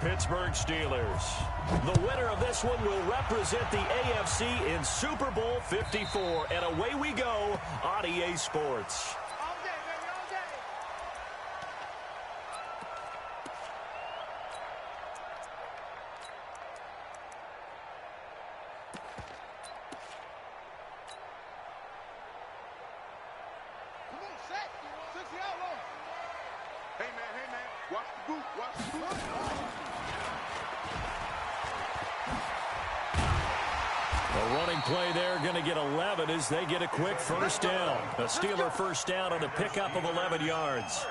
Pittsburgh Steelers. The winner of this one will represent the AFC in Super Bowl 54. And away we go on EA Sports. Play there, going to get 11 as they get a quick first down. A Steeler first down on a pickup of 11 yards.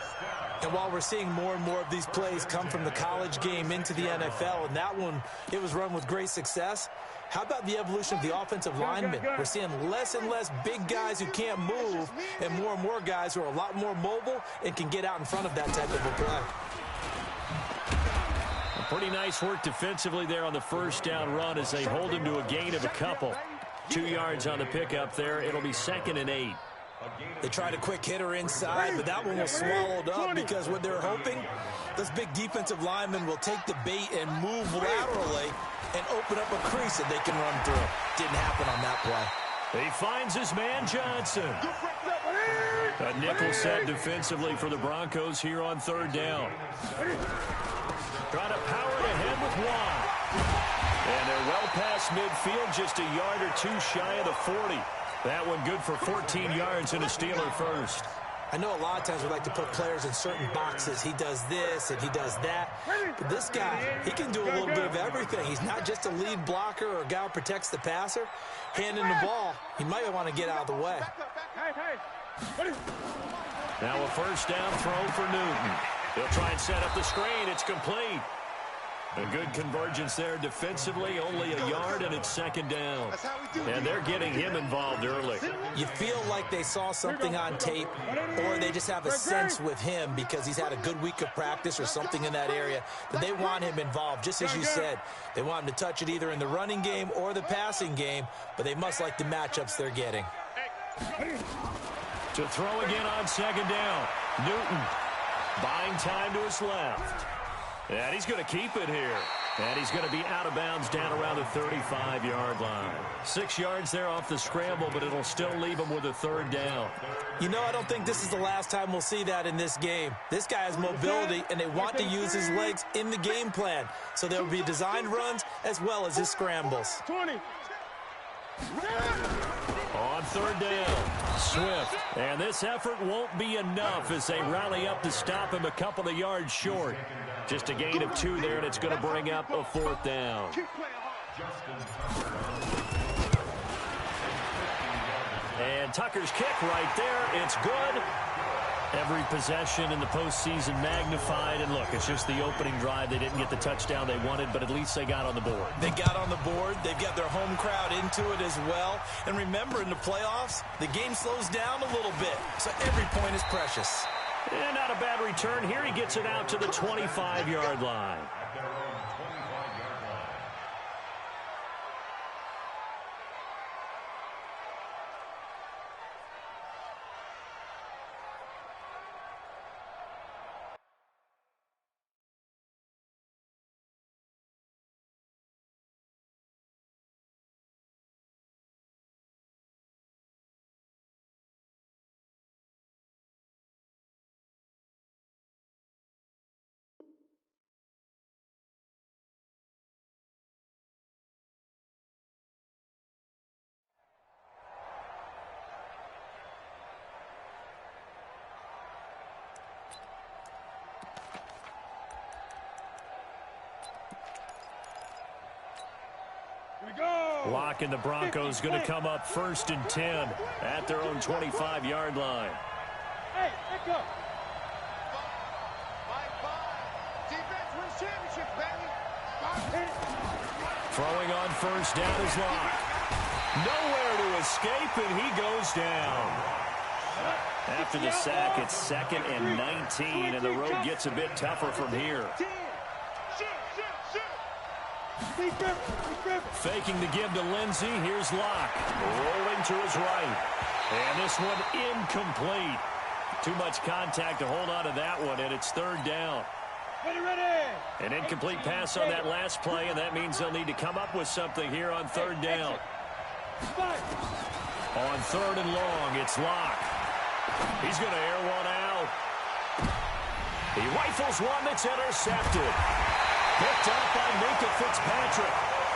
And while we're seeing more and more of these plays come from the college game into the NFL, and that one, it was run with great success, how about the evolution of the offensive linemen? We're seeing less and less big guys who can't move and more guys who are a lot more mobile and can get out in front of that type of a play. Pretty nice work defensively there on the first down run as they hold him to a gain of a couple. 2 yards on the pickup there. It'll be 2nd and 8. They tried a quick hitter inside, but that one was swallowed up because what they're hoping, this big defensive lineman will take the bait and move laterally and open up a crease that they can run through. Didn't happen on that play. He finds his man Johnson. A nickel set defensively for the Broncos here on 3rd down. Trying to power it ahead with Watt. And they're well past midfield, just a yard or two shy of the 40. That one good for 14 yards and a Steeler first. I know a lot of times we like to put players in certain boxes. He does this and he does that. But this guy, he can do a little bit of everything. He's not just a lead blocker or a guy who protects the passer. Handing the ball, he might want to get out of the way. Now a first down throw for Newton. He'll try and set up the screen. It's complete. A good convergence there defensively, only a yard, and it's 2nd down. And they're getting him involved early. You feel like they saw something on tape, or they just have a sense with him because he's had a good week of practice or something in that area, that they want him involved, just as you said. They want him to touch it either in the running game or the passing game, but they must like the matchups they're getting. To throw again on 2nd down. Newton buying time to his left. And he's going to keep it here. And he's going to be out of bounds down around the 35-yard line. 6 yards there off the scramble, but it'll still leave him with a 3rd down. You know, I don't think this is the last time we'll see that in this game. This guy has mobility, and they want to use his legs in the game plan. So there will be designed runs as well as his scrambles. 20. On 3rd down, Swift. And this effort won't be enough as they rally up to stop him a couple of yards short. Just a gain of 2 there, and it's going to bring up a 4th down. And Tucker's kick right there. It's good. Every possession in the postseason magnified. And look, it's just the opening drive. They didn't get the touchdown they wanted, but at least they got on the board. They got on the board. They've got their home crowd into it as well. And remember, in the playoffs, the game slows down a little bit. So every point is precious. And not a bad return here. He gets it out to the 25-yard line. Lock and the Broncos going to come up 1st and 10 at their own 25-yard line. Hey, let's go. Throwing on 1st down is Locke. Nowhere to escape, and he goes down. After the sack, it's 2nd and 19, and the road gets a bit tougher from here. Faking the give to Lindsey. Here's Locke. Rolling to his right. And this one incomplete. Too much contact to hold on to that one, and it's 3rd down. An incomplete pass on that last play, and that means they'll need to come up with something here on third down. On third and long, it's Locke. He's going to air one out. He rifles one that's intercepted. Picked up by Minka Fitzpatrick.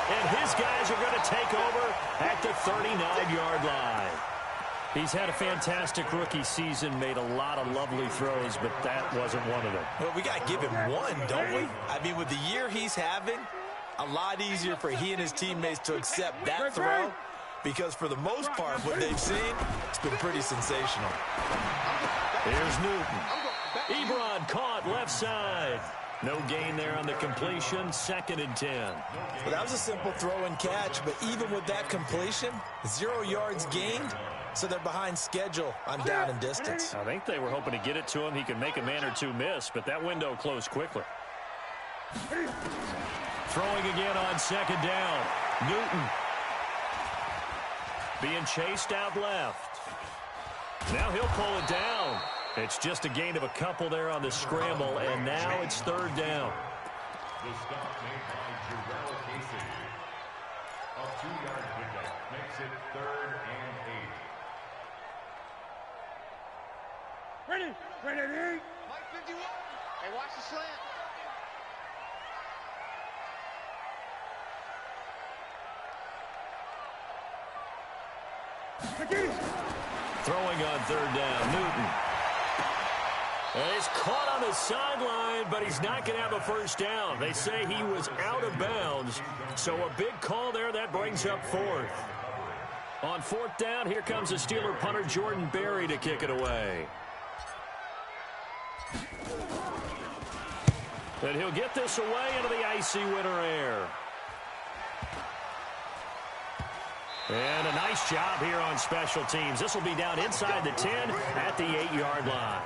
And his guys are going to take over at the 39-yard line. He's had a fantastic rookie season, made a lot of lovely throws, but that wasn't one of them. Well, we got to give him one, don't we? I mean, with the year he's having, a lot easier for he and his teammates to accept that throw, because for the most part, what they've seen, it's been pretty sensational. Here's Newton. Ebron caught left side. No gain there on the completion, 2nd and 10. Well, that was a simple throw and catch, but even with that completion, 0 yards gained, so they're behind schedule on down and distance. I think they were hoping to get it to him. He could make a man or two miss, but that window closed quickly. Throwing again on 2nd down. Newton. Being chased out left. Now he'll pull it down. It's just a gain of a couple there on the scramble, and now it's 3rd down. The stop made by Jarrell Casey. A 2-yard pickup makes it 3rd and 8. Ready, ready. Mike 51. Hey, watch the slant. Throwing on 3rd down, Newton. And he's caught on the sideline, but he's not going to have a first down. They say he was out of bounds, so a big call there. That brings up 4th. On 4th down, here comes the Steeler punter Jordan Berry to kick it away. And he'll get this away into the icy winter air. And a nice job here on special teams. This will be down inside the 10 at the 8-yard line.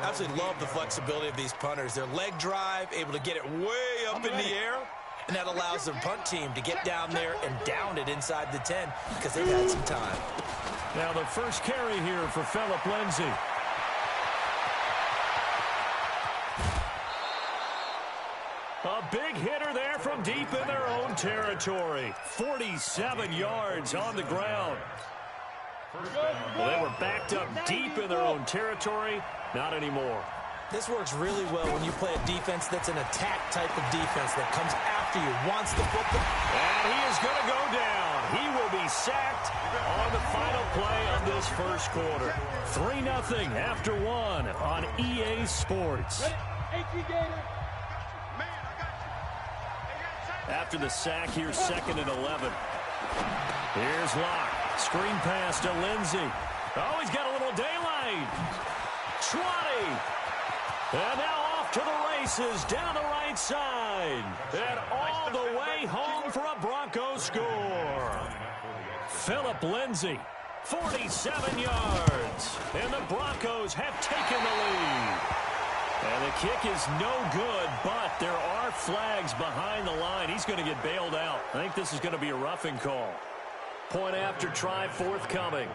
Absolutely love the flexibility of these punters. Their leg drive, able to get it way up in the air, and that allows their punt team to get down there and down it inside the 10 because they've had some time. Now the first carry here for Phillip Lindsay. A big hitter there from deep in their own territory. 47 yards on the ground. Well, they were backed up deep in their own territory. Not anymore. This works really well when you play a defense that's an attack type of defense that comes after you, wants the football. And he is going to go down. He will be sacked on the final play of this first quarter. 3-0 after 1 on EA Sports. After the sack, here's 2nd and 11. Here's Locke. Screen pass to Lindsay. Oh, he's got a little daylight. 20. And now off to the races down the right side. And all the way home for a Broncos score. Phillip Lindsay, 47 yards. And the Broncos have taken the lead. And the kick is no good, but there are flags behind the line. He's going to get bailed out. I think this is going to be a roughing call. Point after try forthcoming.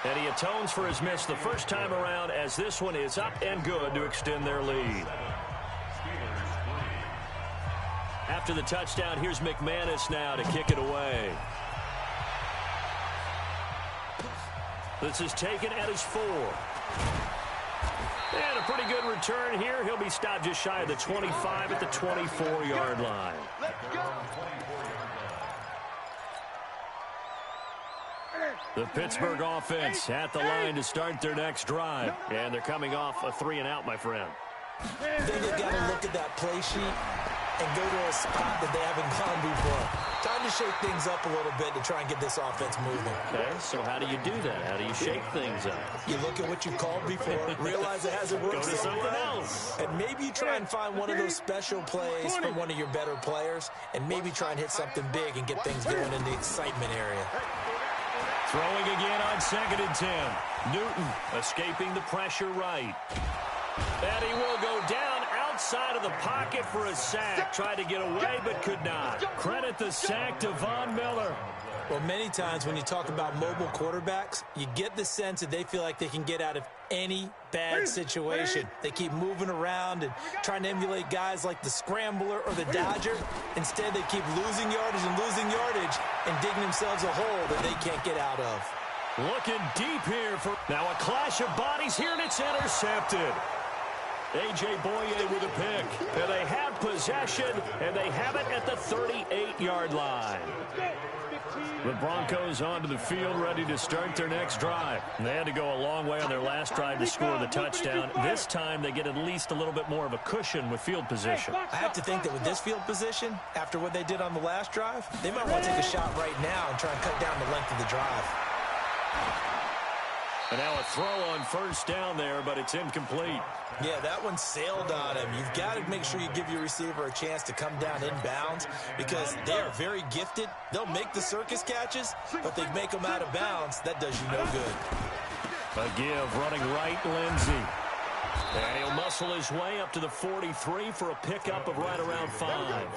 And he atones for his miss the first time around, as this one is up and good to extend their lead. After the touchdown, here's McManus now to kick it away. This is taken at his 4. And a pretty good return here. He'll be stopped just shy of the 25 at the 24-yard line. The Pittsburgh offense at the line to start their next drive. And they're coming off a 3-and-out, my friend. I think they've got to look at that play sheet and go to a spot that they haven't gone before. Time to shake things up a little bit to try and get this offense moving. Okay, so how do you do that? How do you shake things up? You look at what you've called before, realize it hasn't worked Go to so something well, else. and maybe you try and find one of those special plays from one of your better players, and maybe try and hit something big and get things going in the excitement area. Throwing again on 2nd and 10. Newton escaping the pressure right. And he will go down outside of the pocket for a sack. Tried to get away, but could not. Credit the sack to Von Miller. Well, many times when you talk about mobile quarterbacks, you get the sense that they feel like they can get out of any bad situation. They keep moving around and trying to emulate guys like the Scrambler or the Dodger. Instead, they keep losing yardage and digging themselves a hole that they can't get out of. Looking deep here for now a clash of bodies here, and it's intercepted. A.J. Boye with a pick. And they have possession, and they have it at the 38-yard line. The Broncos onto the field, ready to start their next drive. They had to go a long way on their last drive to score the touchdown. This time, they get at least a little bit more of a cushion with field position. I have to think that with this field position, after what they did on the last drive, they might want to take a shot right now and try and cut down the length of the drive. And now a throw on first down there, but it's incomplete. Yeah, that one sailed on him. You've got to make sure you give your receiver a chance to come down inbounds because they are very gifted. They'll make the circus catches, but they make them out of bounds. That does you no good. A give running right, Lindsey. And he'll muscle his way up to the 43 for a pickup of right around 5.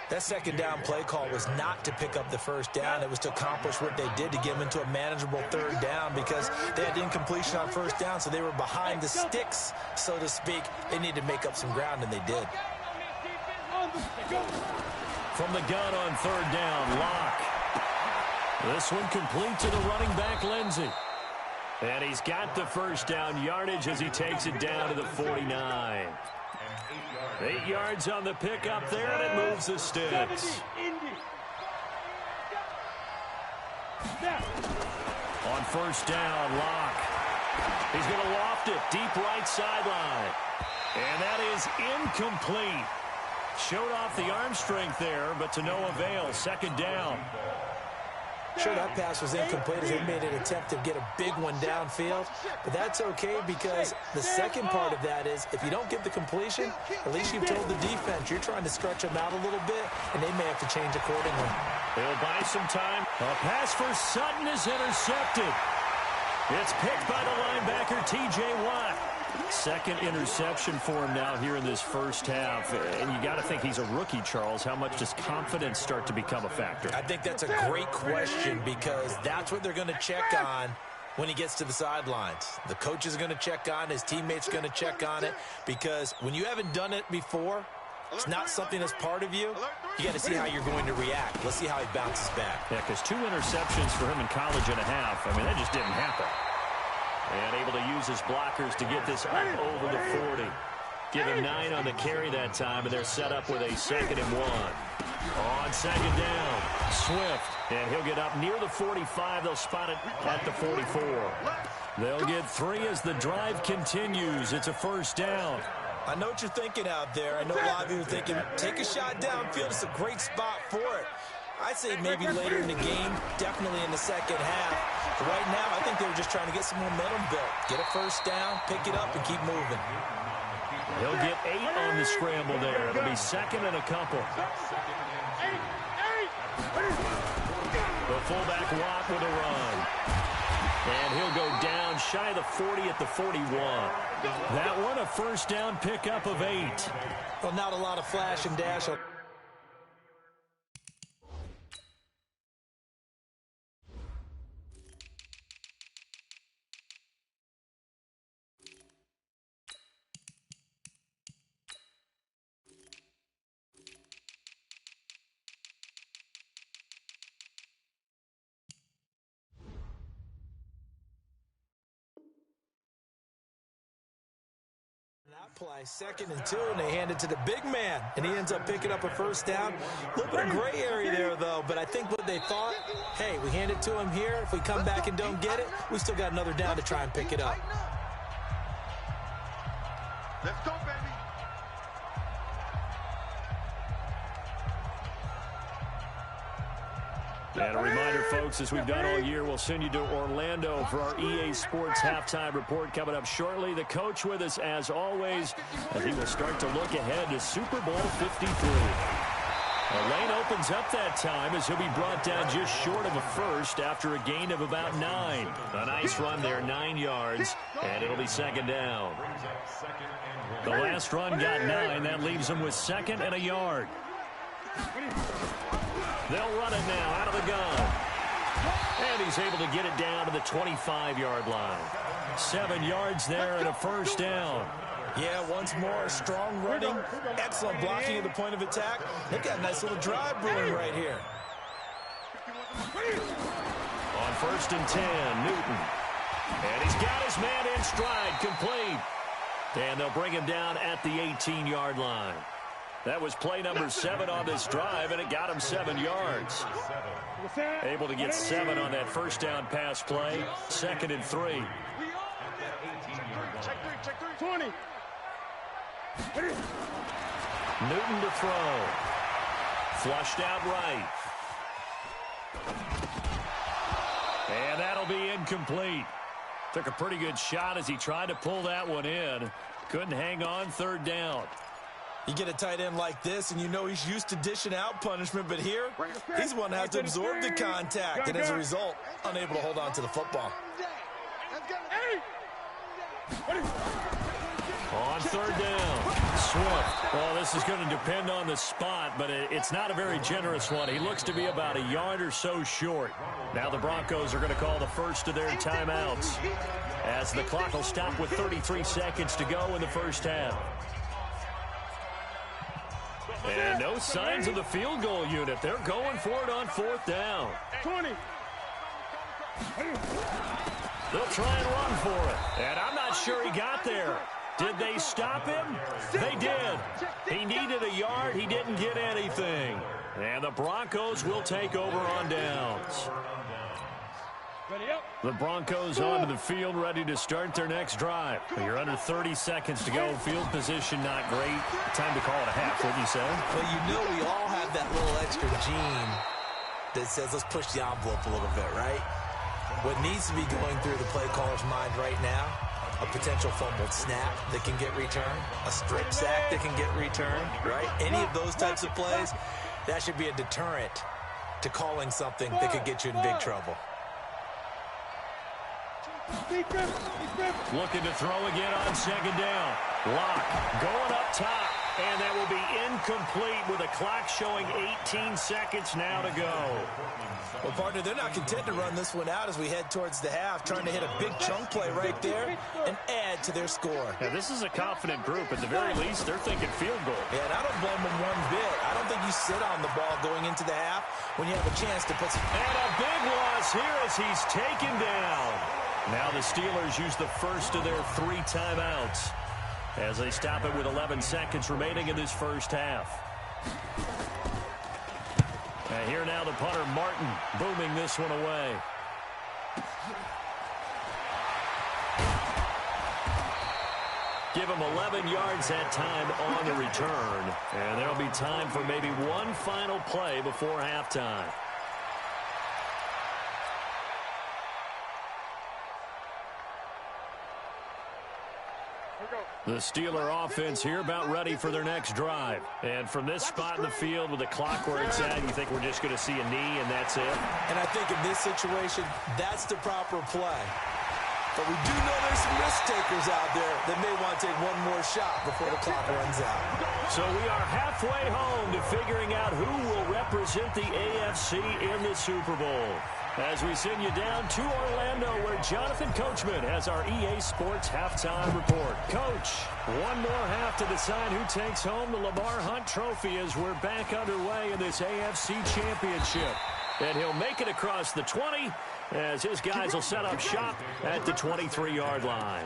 That second down play call was not to pick up the first down. It was to accomplish what they did to get them into a manageable third down because they had incompletion on first down, so they were behind the sticks, so to speak. They needed to make up some ground, and they did. From the gun on third down, Locke. This one complete to the running back, Lindsey. And he's got the first down yardage as he takes it down to the 49. 8 yards on the pickup there, and it moves the sticks. On first down, Locke. He's going to loft it deep right sideline. And that is incomplete. Showed off the arm strength there, but to no avail. Second down. Sure, that pass was incomplete as they made an attempt to get a big one downfield. But that's okay because the second part of that is if you don't get the completion, at least you've told the defense you're trying to stretch them out a little bit, and they may have to change accordingly. They'll buy some time. A pass for Sutton is intercepted. It's picked by the linebacker, T.J. Watt. Second interception for him now here in this first half. And you got to think he's a rookie, Charles. How much does confidence start to become a factor? I think that's a great question because that's what they're going to check on when he gets to the sidelines. The coach is going to check on, his teammates are going to check on it because when you haven't done it before, it's not something that's part of you. You got to see how you're going to react. Let's see how he bounces back. Yeah, because 2 interceptions for him in college and a half. I mean, that just didn't happen. And able to use his blockers to get this up over the 40. Give him 9 on the carry that time, and they're set up with a 2nd and 1. On second down, Swift. And he'll get up near the 45. They'll spot it at the 44. They'll get 3 as the drive continues. It's a first down. I know what you're thinking out there. I know a lot of you are thinking, take a shot downfield. It's a great spot for it. I'd say maybe later in the game, definitely in the second half. But right now, I think they were just trying to get some momentum built. Get a first down, pick it up, and keep moving. He'll get 8 on the scramble there. It'll be 2nd and a couple. The fullback Watt with a run. And he'll go down shy of the 40 at the 41. That one, a first down pickup of 8. Well, not a lot of flash and dash. Play 2nd and 2, and they hand it to the big man, and he ends up picking up a first down. A little bit of gray area there, though, but I think what they thought, hey, we hand it to him here. If we come back and don't get it, we still got another down to try and pick it up. Let's go, baby. And a reminder, folks, as we've done all year, we'll send you to Orlando for our EA Sports Halftime Report coming up shortly. The coach with us, as always, as he will start to look ahead to Super Bowl 53. The lane opens up that time as he'll be brought down just short of a first after a gain of about 9. A nice run there, 9 yards, and it'll be 2nd down. The last run got 9. That leaves him with 2nd and a yard. They'll run it now out of the gun. And he's able to get it down to the 25-yard line. 7 yards there and a first down. Yeah, once more, strong running, excellent blocking at the point of attack. They've got a nice little drive brewing right here. On 1st and 10, Newton. And he's got his man in stride, complete. And they'll bring him down at the 18-yard line. That was play number 7 on this drive, and it got him 7 yards. Able to get 7 on that first down pass play. 2nd and 3. Check 20. Newton to throw. Flushed out right. And that'll be incomplete. Took a pretty good shot as he tried to pull that one in. Couldn't hang on, 3rd down. You get a tight end like this, and you know he's used to dishing out punishment, but here, he's the one that has to absorb the contact, and as a result, unable to hold on to the football. On 3rd down, Swift. Well, this is going to depend on the spot, but it's not a very generous one. He looks to be about a yard or so short. Now the Broncos are going to call the first of their timeouts, as the clock will stop with 33 seconds to go in the first half. And no signs of the field goal unit. They're going for it on 4th down. 20. They'll try and run for it. And I'm not sure he got there. Did they stop him? They did. He needed a yard. He didn't get anything. And the Broncos will take over on downs. The Broncos onto the field, ready to start their next drive. You're under 30 seconds to go. Field position not great. Time to call it a half, wouldn't you say? Well, you know we all have that little extra gene that says let's push the envelope a little bit, right? What needs to be going through the play caller's mind right now, a potential fumbled snap that can get returned, a strip sack that can get returned, right? Any of those types of plays, that should be a deterrent to calling something that could get you in big trouble. Looking to throw again on 2nd down. Lock going up top, and that will be incomplete with a clock showing 18 seconds now to go. Well, partner, they're not content to run this one out as we head towards the half, trying to hit a big chunk play right there and add to their score. Yeah, this is a confident group. At the very least, they're thinking field goal. Yeah, and I don't blame them one bit. I don't think you sit on the ball going into the half when you have a chance to put some... And a big loss here as he's taken down. Now the Steelers use the first of their 3 timeouts as they stop it with 11 seconds remaining in this first half. And here now the punter, Martin, booming this one away. Give him 11 yards that time on the return. And there'll be time for maybe one final play before halftime. The Steeler offense here about ready for their next drive. And from this spot in the field with the clock where it's at, you think we're just going to see a knee and that's it? And I think in this situation, that's the proper play. But we do know there's some risk takers out there that may want to take one more shot before the clock runs out. So we are halfway home to figuring out who will represent the AFC in the Super Bowl. As we send you down to Orlando, where Jonathan Coachman has our EA Sports halftime report. Coach, one more half to decide who takes home the Lamar Hunt Trophy as we're back underway in this AFC Championship. And he'll make it across the 20 as his guys will set up shop at the 23-yard line.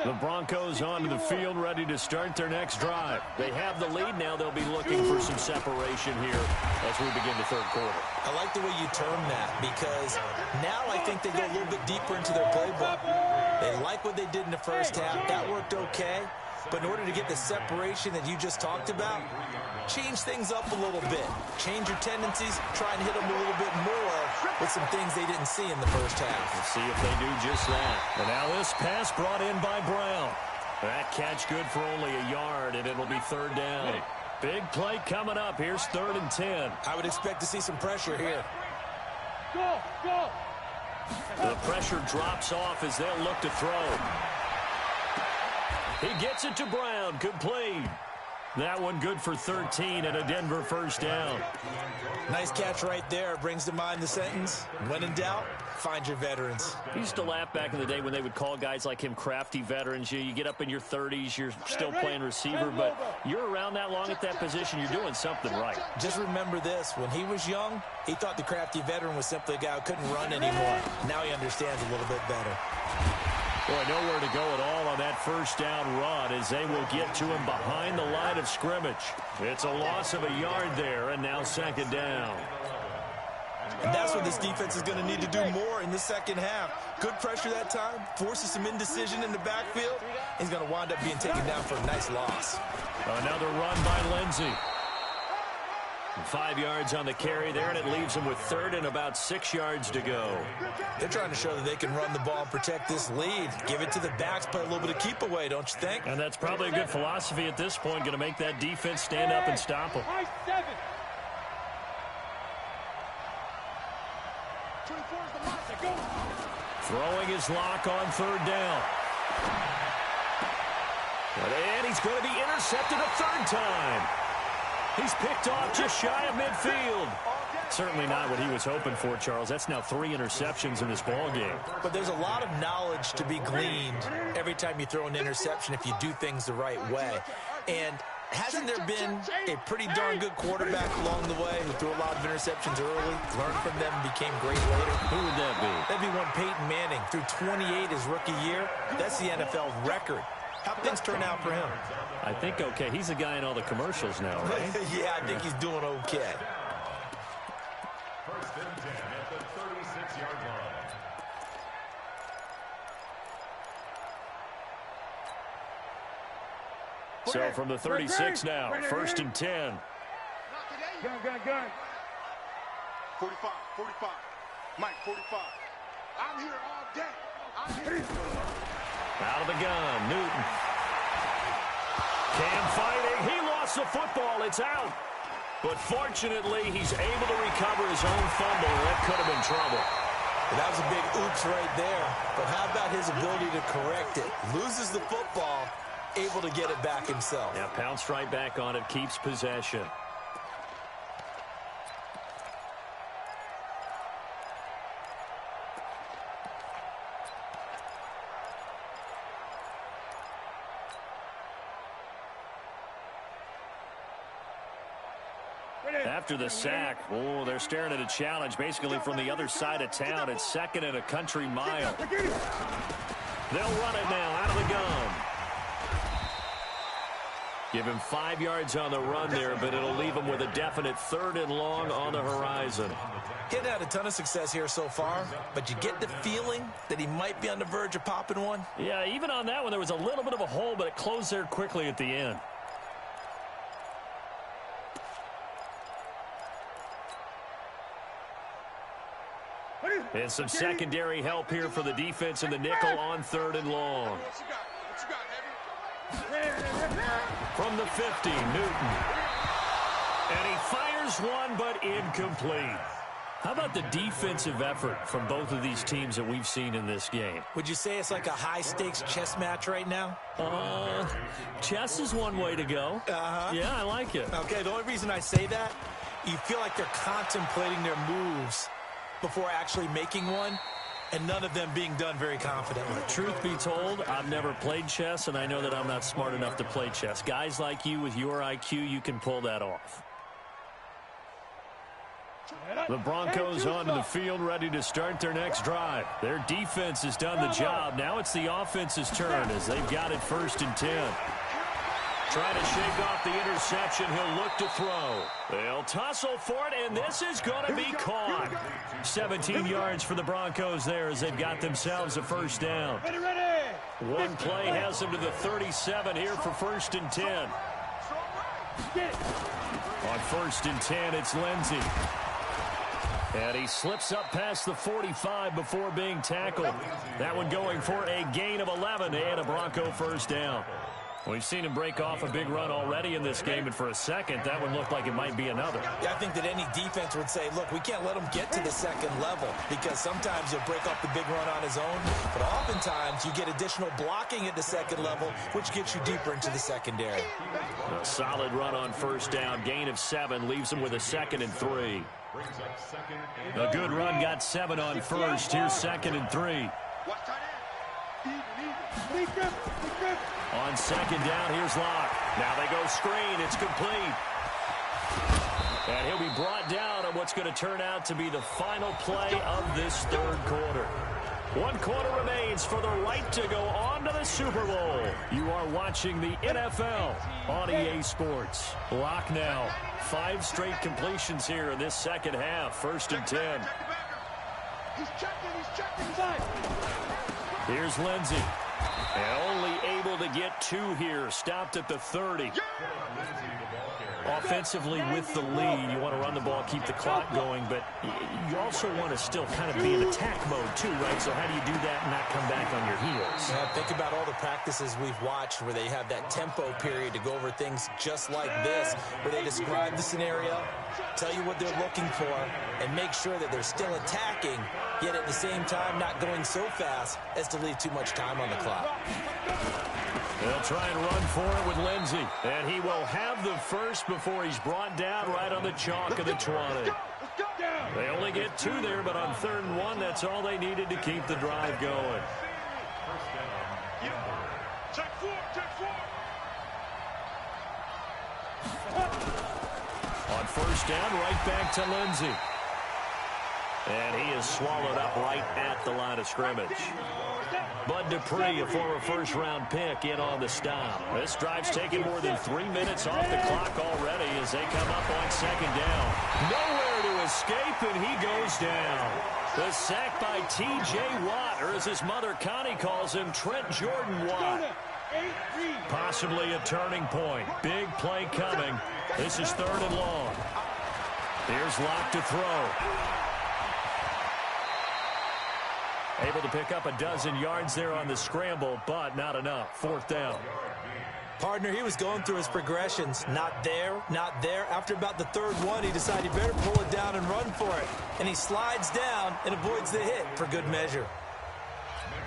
The Broncos onto the field, ready to start their next drive. They have the lead now. They'll be looking for some separation here as we begin the third quarter. I like the way you term that because now I think they go a little bit deeper into their playbook. They like what they did in the first half. That worked okay. But in order to get the separation that you just talked about, change things up a little bit. Change your tendencies. Try and hit them a little bit more with some things they didn't see in the first half. We'll see if they do just that. And now this pass brought in by Brown. That catch good for only a yard, and it'll be 3rd down. Big play coming up. Here's 3rd and 10. I would expect to see some pressure here. Go, go. The pressure drops off as they'll look to throw. He gets it to Brown, complete. That one good for 13 and a Denver first down. Nice catch right there. Brings to mind the sentence, when in doubt, find your veterans. I used to laugh back in the day when they would call guys like him crafty veterans. You get up in your 30s, you're still playing receiver, but you're around that long at that position, you're doing something right. Just remember this, when he was young, he thought the crafty veteran was simply a guy who couldn't run anymore. Now he understands a little bit better. Boy, nowhere to go at all on that first down run as they will get to him behind the line of scrimmage. It's a loss of a yard there, and now second down. And that's what this defense is going to need to do more in the second half. Good pressure that time, forces some indecision in the backfield. He's going to wind up being taken down for a nice loss. Another run by Lindsey. 5 yards on the carry there, and it leaves him with third and about 6 yards to go. They're trying to show that they can run the ball and protect this lead. Give it to the backs, play a little bit of keep away, don't you think? And that's probably a good philosophy at this point, going to make that defense stand up and stop them. Throwing his lock on third down. And he's going to be intercepted a third time. He's picked off just shy of midfield. Certainly not what he was hoping for, Charles. That's now 3 interceptions in this ball game. But there's a lot of knowledge to be gleaned every time you throw an interception if you do things the right way. And hasn't there been a pretty darn good quarterback along the way who threw a lot of interceptions early, learned from them, and became great later? Who would that be? That'd be one Peyton Manning. Threw 28 his rookie year. That's the NFL record. How'd things turn out for him? I think okay. He's a guy in all the commercials now, right? Yeah, I think he's doing okay. First and 10 at the 36-yard line. So from the 36 now, first and 10. Gun. 45, 45. Mike, 45. I'm here all day. I'm here. Out of the gun, Newton. Cam fighting. He lost the football. It's out. But fortunately, he's able to recover his own fumble. That could have been trouble. That was a big oops right there. But how about his ability to correct it? Loses the football, able to get it back himself. Yeah, pounced right back on it, keeps possession. After the sack, oh, they're staring at a challenge basically from the other side of town. It's second and a country mile. They'll run it now out of the gun. Give him 5 yards on the run there, but it'll leave him with a definite third and long on the horizon. He hadn't had a ton of success here so far, but you get the feeling that he might be on the verge of popping one. Yeah, even on that one, there was a little bit of a hole, but it closed there quickly at the end. And some secondary help here for the defense in the nickel on third and long. From the 50, Newton. And he fires one, but incomplete. How about the defensive effort from both of these teams that we've seen in this game? Would you say it's like a high-stakes chess match right now? Chess is one way to go. Yeah, I like it. Okay, the only reason I say that, you feel like they're contemplating their moves before actually making one, and none of them being done very confidently. Truth be told, I've never played chess, and I know that I'm not smart enough to play chess. Guys like you with your IQ, you can pull that off. The Broncos onto the field, ready to start their next drive. Their defense has done the job. Now it's the offense's turn as they've got it first and 10. Trying to shake off the interception. He'll look to throw. They'll tussle for it, and this is going to be caught. 17 yards for the Broncos there as they've got themselves a first down. One play has them to the 37 here for first and 10. On first and 10, it's Lindsey. And he slips up past the 45 before being tackled. That one going for a gain of 11 and a Bronco first down. We've seen him break off a big run already in this game, and for a second, that one looked like it might be another. Yeah, I think that any defense would say, look, we can't let him get to the second level because sometimes he'll break off the big run on his own, but oftentimes you get additional blocking at the second level, which gets you deeper into the secondary. A solid run on first down. Gain of 7 leaves him with a 2nd and 3. A good run got 7 on first. Here's 2nd and 3. On 2nd down, here's Locke. Now they go screen. It's complete. And he'll be brought down on what's going to turn out to be the final play of this third quarter. 1 quarter remains for the right to go on to the Super Bowl. You are watching the NFL on EA Sports. Locke now. 5 straight completions here in this second half. 1st and 10. He's checking. Here's Lindsey. And only able to get 2 here. Stopped at the 30. Offensively with the lead, you want to run the ball, keep the clock going, but you also want to still kind of be in attack mode too, right? So how do you do that and not come back on your heels? Yeah, think about all the practices we've watched where they have that tempo period to go over things just like this, where they describe the scenario, tell you what they're looking for, and make sure that they're still attacking, yet at the same time not going so fast as to leave too much time on the clock. They'll try and run for it with Lindsey. And he will have the first before he's brought down right on the chalk of the 20. They only get 2 there, but on 3rd and 1, that's all they needed to keep the drive going. Check 4. On 1st down, right back to Lindsey. And he is swallowed up right at the line of scrimmage. Bud Dupree, a former first-round pick, in on the stop. This drive's taken more than 3 minutes off the clock already as they come up on 2nd down. Nowhere to escape, and he goes down. The sack by T.J. Watt, or as his mother Connie calls him, Trent Jordan Watt. Possibly a turning point. Big play coming. This is 3rd and long. Here's Locke to throw. Able to pick up a dozen yards there on the scramble, but not enough. 4th down. Partner, he was going through his progressions. Not there, not there. After about the 3rd one, he decided he better pull it down and run for it. And he slides down and avoids the hit for good measure.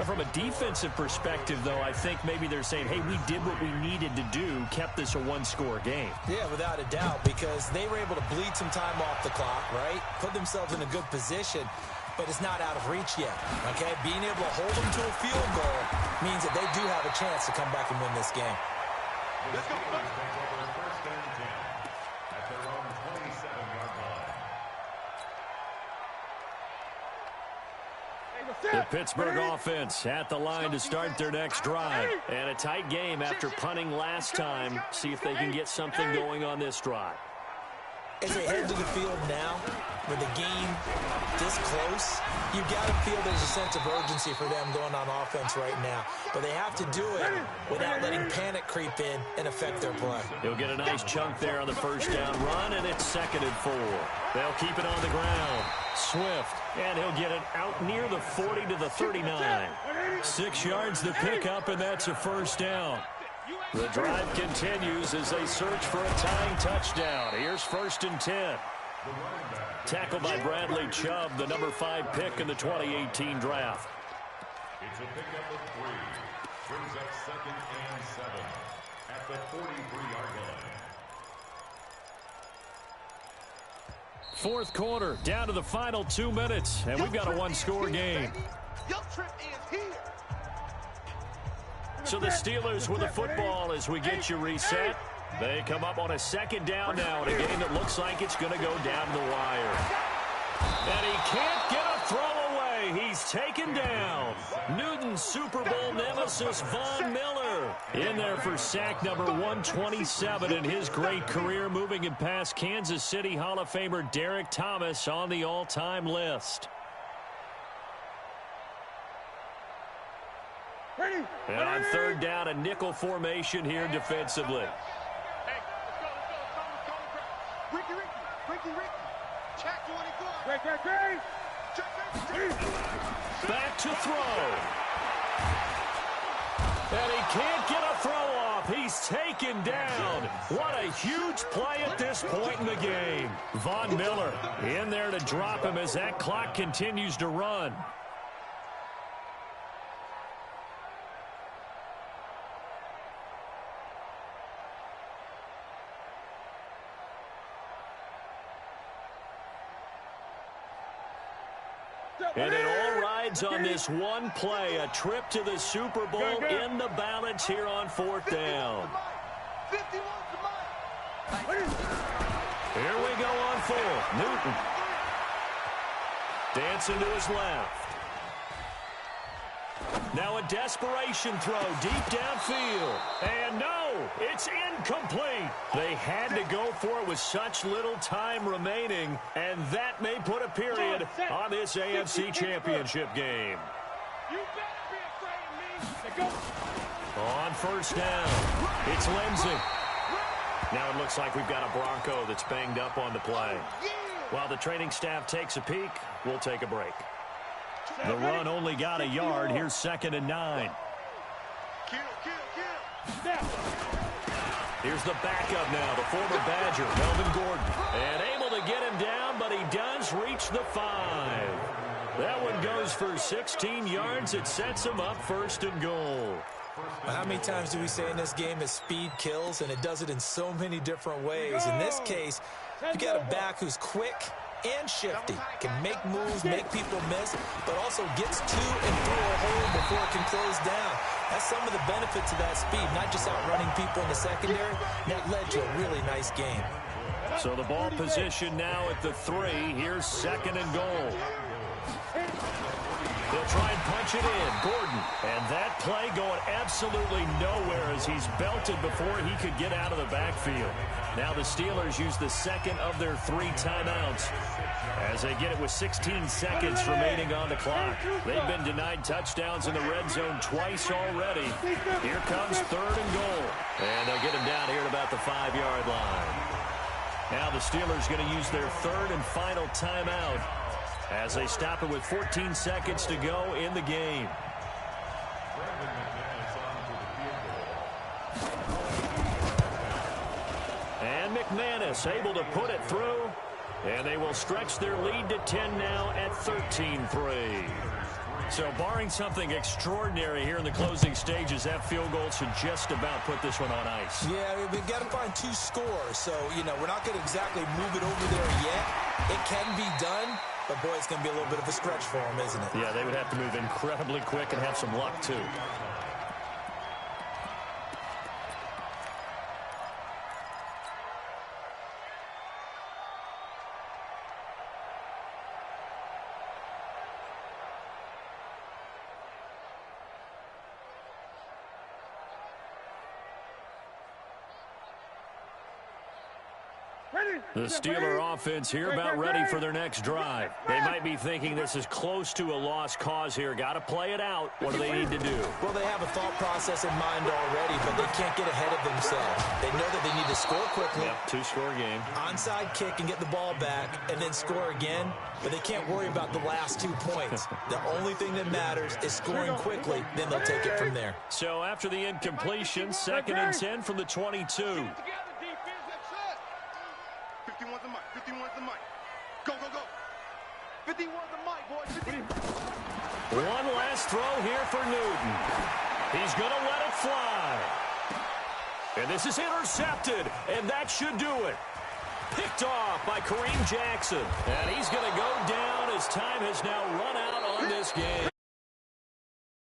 From a defensive perspective, though, I think maybe they're saying, hey, we did what we needed to do, kept this a 1-score game. Yeah, without a doubt, because they were able to bleed some time off the clock, right? Put themselves in a good position. But it's not out of reach yet, okay? Being able to hold them to a field goal means that they do have a chance to come back and win this game. Let's go. First and 10 at their own 27-yard line. The Pittsburgh offense at the line to start their next drive. And a tight game after punting last time. See if they can get something going on this drive. As they head to the field now, with the game this close, you've got to feel there's a sense of urgency for them going on offense right now. But they have to do it without letting panic creep in and affect their play. He'll get a nice chunk there on the 1st down run, and it's 2nd and 4. They'll keep it on the ground. Swift, and he'll get it out near the 40 to the 39. 6 yards to pick up, and that's a 1st down. The drive continues as they search for a tying touchdown. Here's 1st and 10. Tackled by Bradley Chubb, the number 5 pick in the 2018 draft. It's a pickup of 3. Brings up 2nd and 7 at the 43-yard line. 4th quarter, down to the final 2 minutes, and we've got a 1-score game. Your trip is here. So the Steelers with the football as we get you reset. They come up on a 2nd down now in a game that looks like it's going to go down the wire. And he can't get a throw away. He's taken down. Newton's Super Bowl nemesis, Von Miller, in there for sack number 127 in his great career, moving him past Kansas City Hall of Famer Derek Thomas on the all-time list. And on 3rd down, a nickel formation here defensively. Hey, let's go. Ricky. Check 24. Back to throw. And he can't get a throw off. He's taken down. What a huge play at this point in the game. Von Miller in there to drop him as that clock continues to run. And it all rides on this one play, a trip to the Super Bowl in the balance here on 4th down. Here we go on 4th. Newton dancing to his left. Now a desperation throw deep downfield. And no, it's incomplete. They had to go for it with such little time remaining, and that may put a period on this AFC Championship game. You better be afraid of me. On 1st down, it's Lindsey. Now it looks like we've got a Bronco that's banged up on the play. While the training staff takes a peek, we'll take a break. The run only got a yard. Here's 2nd and 9. Here's the backup now, the former Badger, Melvin Gordon. And able to get him down, but he does reach the 5. That one goes for 16 yards. It sets him up 1st and goal. How many times do we say in this game that speed kills, and it does it in so many different ways? In this case, you got a back who's quick and shifty, can make moves, make people miss, but also gets to and through a hole before it can close down. That's some of the benefits of that speed, not just outrunning people in the secondary. That led to a really nice game. So the ball position now at the 3. Here's 2nd and goal. They'll try and punch it in. Gordon. And that play going absolutely nowhere as he's belted before he could get out of the backfield. Now the Steelers use the 2nd of their 3 timeouts as they get it with 16 seconds remaining on the clock. They've been denied touchdowns in the red zone twice already. Here comes 3rd and goal. And they'll get him down here at about the 5-yard line. Now the Steelers going to use their 3rd and final timeout as they stop it with 14 seconds to go in the game. And McManus able to put it through, and they will stretch their lead to 10 now at 13-3. So barring something extraordinary here in the closing stages, that field goal should just about put this one on ice. Yeah, we've got to find 2 scores. So, we're not going to exactly move it over there yet. It can be done, but, boy, it's going to be a little bit of a stretch for them, isn't it? Yeah, they would have to move incredibly quick and have some luck, too. The Steeler offense here about ready for their next drive. They might be thinking this is close to a lost cause here. Got to play it out. What do they need to do? Well, they have a thought process in mind already, but they can't get ahead of themselves. They know that they need to score quickly. Yep, 2-score game. Onside kick and get the ball back and then score again, but they can't worry about the last 2 points. The only thing that matters is scoring quickly, then they'll take it from there. So after the incompletion, 2nd and 10 from the 22. 51's the mic. 51's the mic. Go, go, go. 51's the mic, boys. 50. One last throw here for Newton. He's going to let it fly. And this is intercepted, and that should do it. Picked off by Kareem Jackson. And he's going to go down as time has now run out on this game.